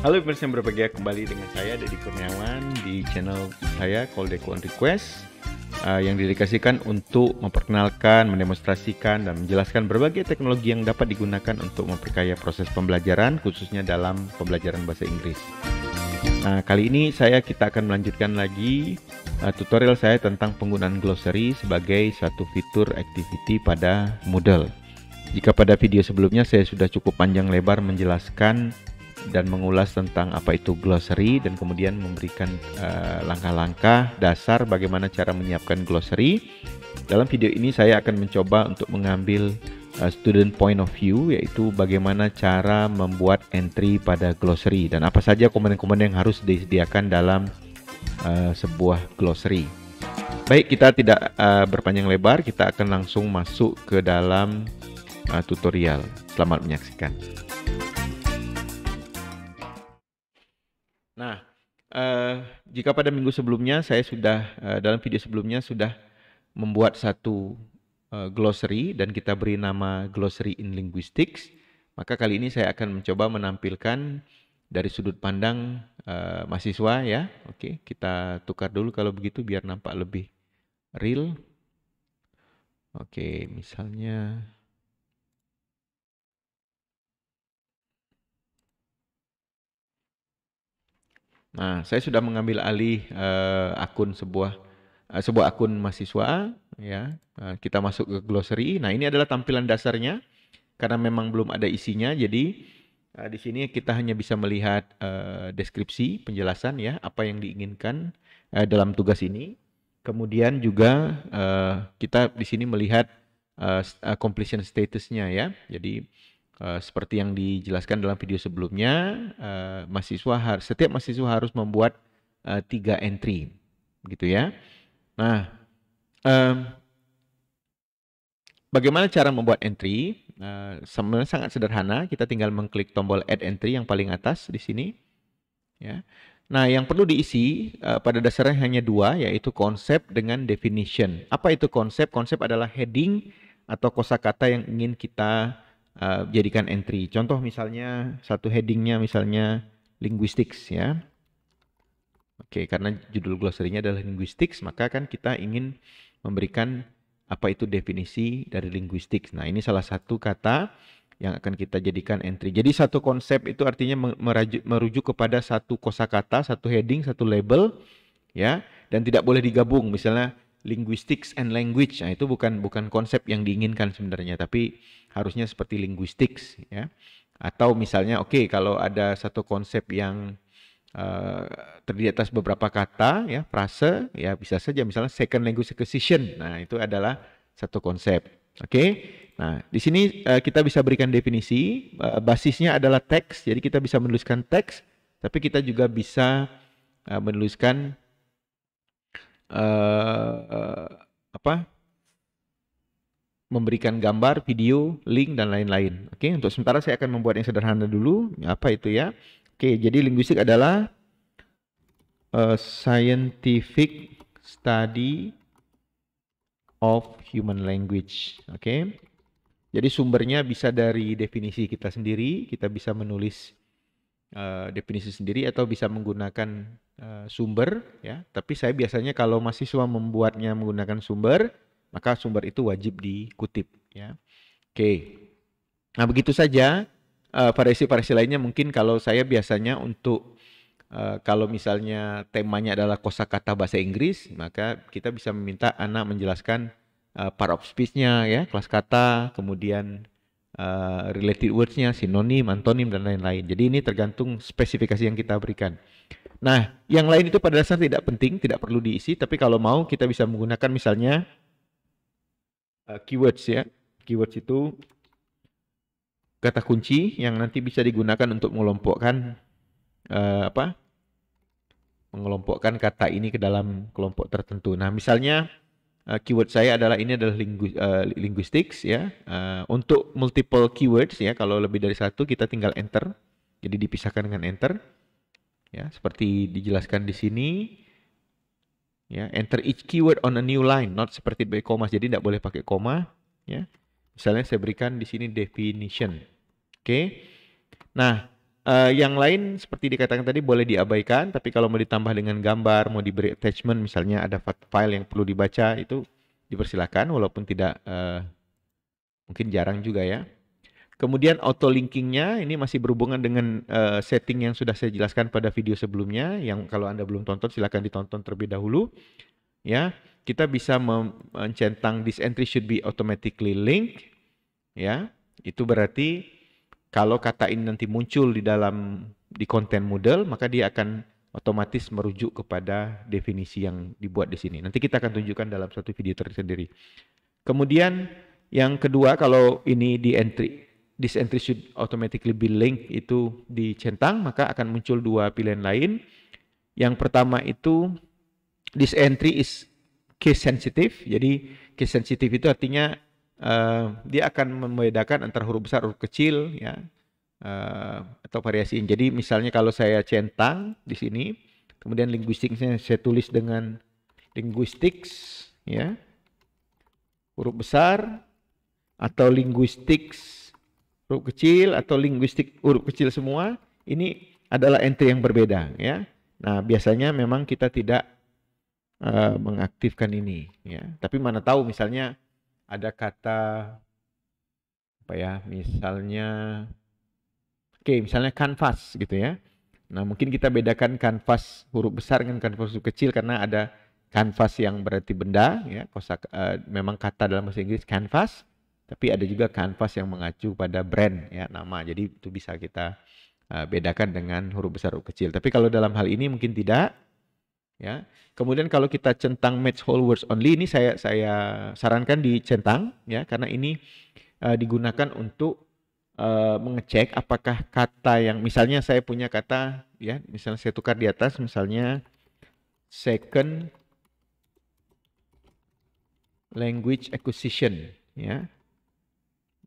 Halo pemirsa yang berbahagia, kembali dengan saya Deddy Kurniawan di channel saya Call Deco on Request yang dedikasikan untuk memperkenalkan, mendemonstrasikan, dan menjelaskan berbagai teknologi yang dapat digunakan untuk memperkaya proses pembelajaran, khususnya dalam pembelajaran bahasa Inggris. Nah, kali ini kita akan melanjutkan lagi tutorial saya tentang penggunaan glossary sebagai satu fitur activity pada Moodle. Jika pada video sebelumnya saya sudah cukup panjang lebar menjelaskan dan mengulas tentang apa itu glossary dan kemudian memberikan langkah-langkah dasar bagaimana cara menyiapkan glossary. Dalam video ini saya akan mencoba untuk mengambil student point of view, yaitu bagaimana cara membuat entry pada glossary dan apa saja komponen-komponen yang harus disediakan dalam sebuah glossary. Baik, kita tidak berpanjang lebar, kita akan langsung masuk ke dalam tutorial. Selamat menyaksikan. Nah, jika pada minggu sebelumnya saya sudah dalam video sebelumnya sudah membuat satu glossary dan kita beri nama Glossary in Linguistics, maka kali ini saya akan mencoba menampilkan dari sudut pandang mahasiswa ya. Oke, kita tukar dulu kalau begitu biar nampak lebih real. Oke, misalnya nah, saya sudah mengambil alih akun sebuah akun mahasiswa ya. Kita masuk ke glossary. Nah, ini adalah tampilan dasarnya karena memang belum ada isinya. Jadi di sini kita hanya bisa melihat deskripsi, penjelasan ya, apa yang diinginkan dalam tugas ini. Kemudian juga kita di sini melihat completion statusnya ya. Jadi seperti yang dijelaskan dalam video sebelumnya, setiap mahasiswa harus membuat 3 entry, gitu ya. Nah, bagaimana cara membuat entry? Sebenarnya sangat sederhana. Kita tinggal mengklik tombol Add Entry yang paling atas di sini, ya. Nah, yang perlu diisi pada dasarnya hanya 2, yaitu konsep dengan definition. Apa itu konsep? Konsep adalah heading atau kosakata yang ingin kita jadikan entry. Contoh misalnya satu headingnya misalnya linguistics ya. Oke, karena judul glossary-nya adalah linguistics, maka kan kita ingin memberikan apa itu definisi dari linguistics. Nah, ini salah satu kata yang akan kita jadikan entry. Jadi satu konsep itu artinya merujuk kepada satu kosakata, satu heading, satu label ya, dan tidak boleh digabung. Misalnya linguistics and language. Nah, itu bukan konsep yang diinginkan sebenarnya, tapi harusnya seperti linguistics ya. Atau misalnya kalau ada satu konsep yang terdiri atas beberapa kata ya, frase ya, bisa saja misalnya second language acquisition. Nah, itu adalah satu konsep. Nah, di sini kita bisa berikan definisi, basisnya adalah teks. Jadi kita bisa menuliskan teks, tapi kita juga bisa menuliskan memberikan gambar, video, link dan lain-lain. Untuk sementara saya akan membuat yang sederhana dulu. Apa itu ya? Jadi linguistik adalah scientific study of human language. Jadi sumbernya bisa dari definisi kita sendiri, kita bisa menulis definisi sendiri atau bisa menggunakan sumber ya. Tapi saya biasanya kalau mahasiswa membuatnya menggunakan sumber, maka sumber itu wajib dikutip ya. Nah, begitu saja. Variasi-variasi lainnya mungkin kalau saya biasanya untuk kalau misalnya temanya adalah kosakata bahasa Inggris, maka kita bisa meminta anak menjelaskan part of speech-nya ya, kelas kata, kemudian related words-nya, sinonim, antonim dan lain-lain. Jadi ini tergantung spesifikasi yang kita berikan. Nah, yang lain itu pada dasarnya tidak penting, tidak perlu diisi, tapi kalau mau kita bisa menggunakan misalnya keywords ya. Keywords itu kata kunci yang nanti bisa digunakan untuk mengelompokkan mengelompokkan kata ini ke dalam kelompok tertentu. Nah, misalnya keyword saya adalah linguistics ya. Untuk multiple keywords ya, kalau lebih dari satu kita tinggal enter. Jadi dipisahkan dengan enter. Ya, seperti dijelaskan di sini. Ya, enter each keyword on a new line, not seperti by koma. Jadi tidak boleh pakai koma ya. Misalnya saya berikan di sini definition. Nah, Yang lain seperti dikatakan tadi boleh diabaikan, tapi kalau mau ditambah dengan gambar, mau diberi attachment, misalnya ada file yang perlu dibaca, itu dipersilakan, walaupun tidak mungkin jarang juga ya. Kemudian auto linkingnya ini masih berhubungan dengan setting yang sudah saya jelaskan pada video sebelumnya. Yang kalau Anda belum tonton, silakan ditonton terlebih dahulu. Ya, kita bisa mencentang this entry should be automatically linked. Ya, itu berarti kalau kata ini nanti muncul di content model, maka dia akan otomatis merujuk kepada definisi yang dibuat di sini. Nanti kita akan tunjukkan dalam satu video tersendiri. Kemudian yang kedua, kalau ini this entry should automatically be linked itu dicentang, maka akan muncul dua pilihan lain. Yang pertama itu this entry is case sensitive. Jadi case sensitive itu artinya dia akan membedakan antara huruf besar, huruf kecil, ya, atau variasiin. Jadi misalnya kalau saya centang di sini, kemudian linguisticsnya saya tulis dengan linguistics, ya, huruf besar, atau linguistics huruf kecil, atau linguistik huruf kecil semua, ini adalah entry yang berbeda, ya. Nah, biasanya memang kita tidak mengaktifkan ini, ya. Tapi mana tahu misalnya ada kata apa ya, misalnya misalnya kanvas gitu ya. Nah, mungkin kita bedakan kanvas huruf besar dengan kanvas huruf kecil karena ada kanvas yang berarti benda, ya, memang kata dalam bahasa Inggris canvas, tapi ada juga kanvas yang mengacu pada brand, ya, nama. Jadi itu bisa kita bedakan dengan huruf besar huruf kecil. Tapi kalau dalam hal ini mungkin tidak, ya. Kemudian kalau kita centang match whole words only, ini saya sarankan dicentang, ya, karena ini digunakan untuk mengecek apakah kata yang misalnya saya punya kata, ya, misalnya saya tukar di atas, misalnya second language acquisition, ya.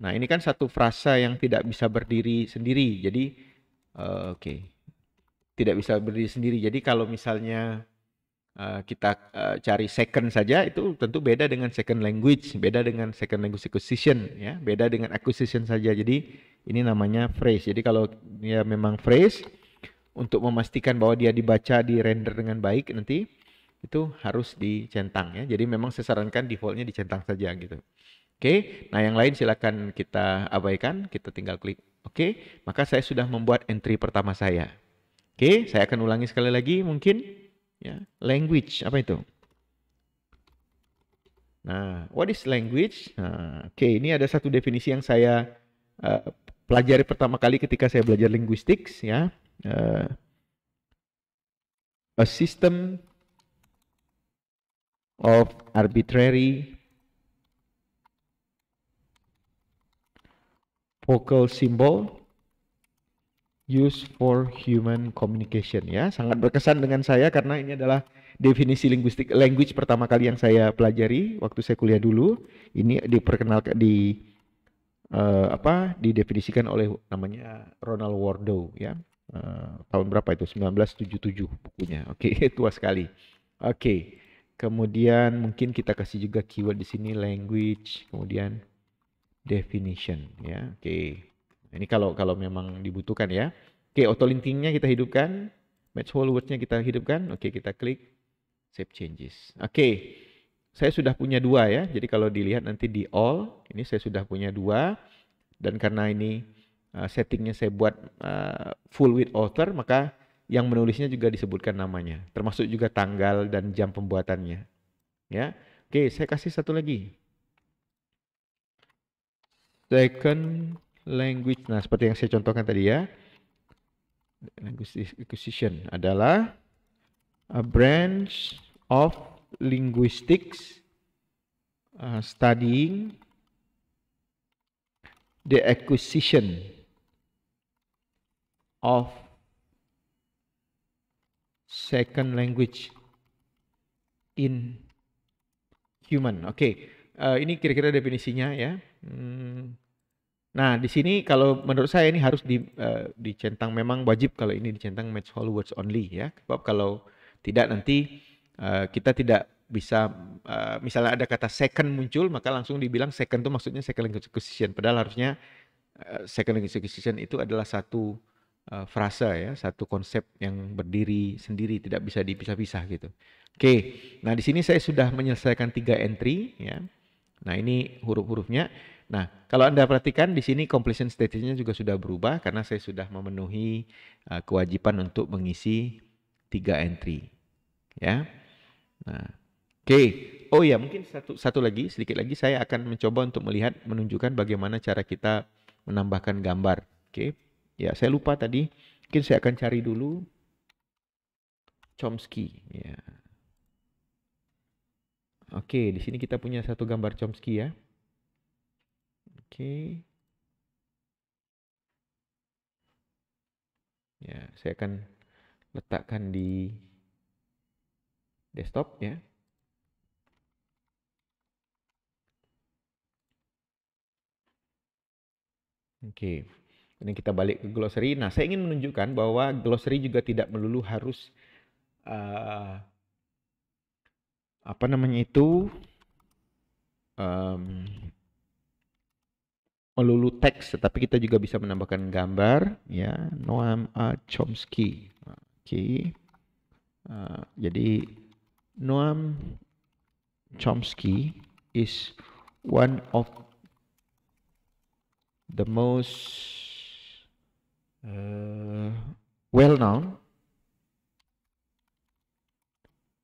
Nah, ini kan satu frasa yang tidak bisa berdiri sendiri. Jadi tidak bisa berdiri sendiri. Jadi kalau misalnya kita cari second saja, itu tentu beda dengan second language, beda dengan second language acquisition, ya, beda dengan acquisition saja. Jadi ini namanya phrase. Jadi kalau dia memang phrase, untuk memastikan bahwa dia dibaca, di render dengan baik nanti, itu harus dicentang, ya. Jadi memang saya sarankan defaultnya dicentang saja gitu. Oke, nah yang lain silakan kita abaikan, kita tinggal klik oke. Maka saya sudah membuat entry pertama saya. Oke, saya akan ulangi sekali lagi mungkin. Ya, language apa itu? Nah, what is language? Nah, ini ada satu definisi yang saya pelajari pertama kali ketika saya belajar linguistics, ya. A system of arbitrary vocal symbol used for human communication, ya. Sangat berkesan dengan saya karena ini adalah definisi linguistik language pertama kali yang saya pelajari waktu saya kuliah dulu. Ini diperkenalkan didefinisikan oleh namanya Ronald Wardow, ya. Tahun berapa itu? 1977 bukunya. Oke, tua sekali. Oke. Kemudian mungkin kita kasih juga keyword di sini language, kemudian definition, ya. Oke. Ini kalau memang dibutuhkan, ya. Oke, auto linkingnya kita hidupkan, match whole words-nya kita hidupkan. Oke, kita klik save changes. Oke, saya sudah punya dua, ya. Jadi kalau dilihat nanti di all, ini saya sudah punya dua. Dan karena ini settingnya saya buat full with author, maka yang menulisnya juga disebutkan namanya, termasuk juga tanggal dan jam pembuatannya, ya. Oke, saya kasih satu lagi. Second language, nah seperti yang saya contohkan tadi, ya. Language acquisition adalah a branch of linguistics studying the acquisition of second language in human. Oke, ini kira-kira definisinya, ya. Nah, di sini kalau menurut saya ini harus dicentang, memang wajib kalau ini dicentang match whole words only, ya. Sebab kalau tidak nanti kita tidak bisa, misalnya ada kata second muncul, maka langsung dibilang second itu maksudnya second language acquisition. Padahal harusnya second language acquisition itu adalah satu frase ya, satu konsep yang berdiri sendiri, tidak bisa dipisah-pisah gitu. Oke, nah di sini saya sudah menyelesaikan 3 entry ya. Nah ini huruf-hurufnya. Nah kalau Anda perhatikan di sini completion statusnya juga sudah berubah karena saya sudah memenuhi kewajiban untuk mengisi 3 entry ya. Nah, oke. Oh ya, mungkin satu lagi, sedikit lagi saya akan mencoba untuk menunjukkan bagaimana cara kita menambahkan gambar. Oke. Ya, saya lupa tadi. Mungkin saya akan cari dulu Chomsky. Ya. Oke, di sini kita punya satu gambar Chomsky ya. Oke. Ya, saya akan letakkan di desktop ya. Oke. Ini kita balik ke glossary. Nah, saya ingin menunjukkan bahwa glossary juga tidak melulu harus apa namanya itu melulu teks, tetapi kita juga bisa menambahkan gambar ya. Noam Chomsky. Oke. Jadi Noam Chomsky is one of the most well-known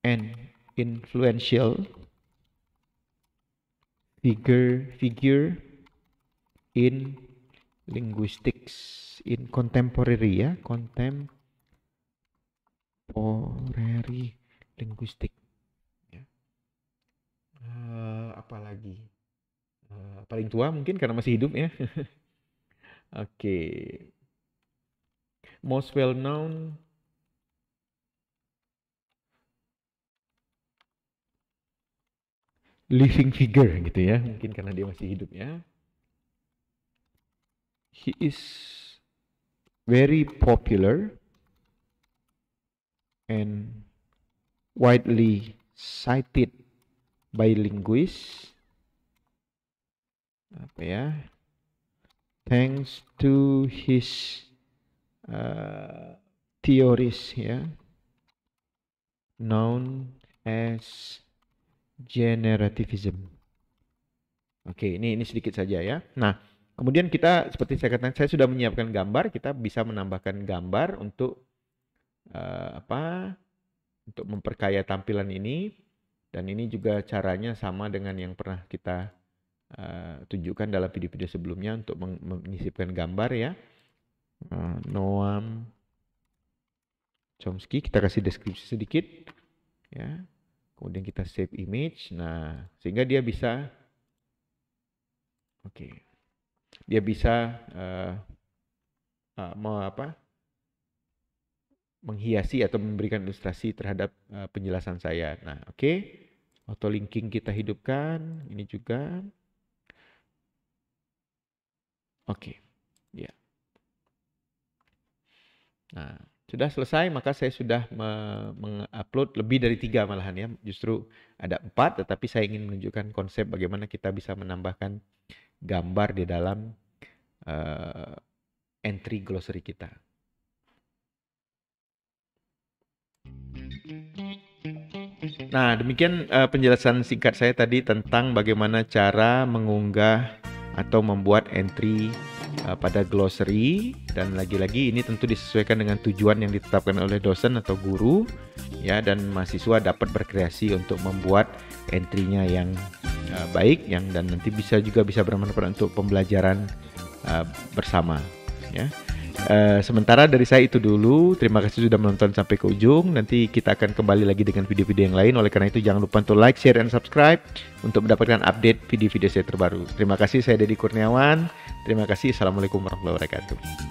and influential figure in linguistics, in contemporary ya, contemporary linguistic ya. Apalagi paling tua mungkin karena masih hidup ya. Oke. Most well known living figure gitu ya, mungkin karena dia masih hidup ya. He is very popular and widely cited by linguists. Apa ya? Thanks to his theories ya, known as generativism. Oke, ini sedikit saja ya. Nah, kemudian kita seperti saya katakan, saya sudah menyiapkan gambar. Kita bisa menambahkan gambar untuk untuk memperkaya tampilan ini. Dan ini juga caranya sama dengan yang pernah kita tunjukkan dalam video-video sebelumnya untuk menyisipkan gambar ya. Noam Chomsky, kita kasih deskripsi sedikit ya. Kemudian kita save image. Nah, sehingga dia bisa dia bisa menghiasi atau memberikan ilustrasi terhadap penjelasan saya. Nah, auto linking kita hidupkan. Ini juga. Ya. Nah, sudah selesai, maka saya sudah mengupload lebih dari 3 malahan ya. Justru ada 4, tetapi saya ingin menunjukkan konsep bagaimana kita bisa menambahkan gambar di dalam entry glossary kita. Nah, demikian penjelasan singkat saya tadi tentang bagaimana cara mengunggah atau membuat entry pada glossary, dan lagi-lagi ini tentu disesuaikan dengan tujuan yang ditetapkan oleh dosen atau guru ya, dan mahasiswa dapat berkreasi untuk membuat entry-nya yang baik dan nanti bisa bermanfaat untuk pembelajaran bersama ya. Sementara dari saya itu dulu. Terima kasih sudah menonton sampai ke ujung. Nanti kita akan kembali lagi dengan video-video yang lain. Oleh karena itu jangan lupa untuk like, share, dan subscribe untuk mendapatkan update video-video saya terbaru. Terima kasih, saya Deddy Kurniawan. Terima kasih. Assalamualaikum warahmatullahi wabarakatuh.